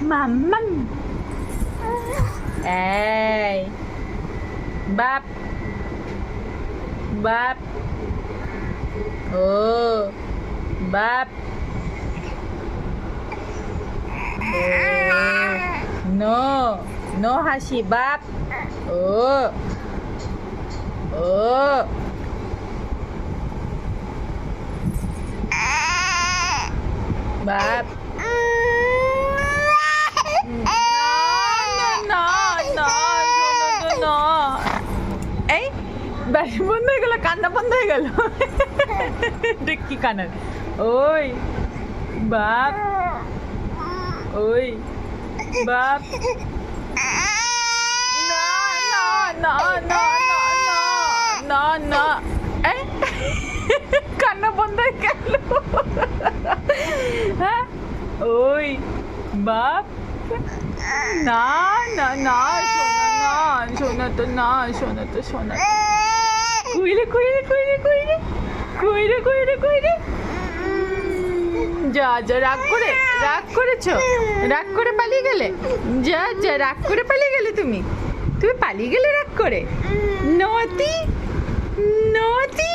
মাম্মাম এই বাপ বাপ ও বাপ নো নো হাসি বাপ ও ও বাপ এই ব্যাস বন্ধ হয়ে গেল কান্না বন্ধ হয়ে গেল কি কান্না ওই বাপ ওই বাপ না না না না না না এই কান্না বন্ধ হয়ে গেল হ্যাঁ ওই বাপ না না না শোনা তো না শোনা তো শোনা কুইরে কুইরে কুইরে কুইরে কুইরে কুইরে কুইরে যা যা রাগ করেছো রাগ করে পালিয়ে গেলে যা যা রাগ করে পালিয়ে গেলে তুমি পালিয়ে গেলে রাগ করে নতি নতি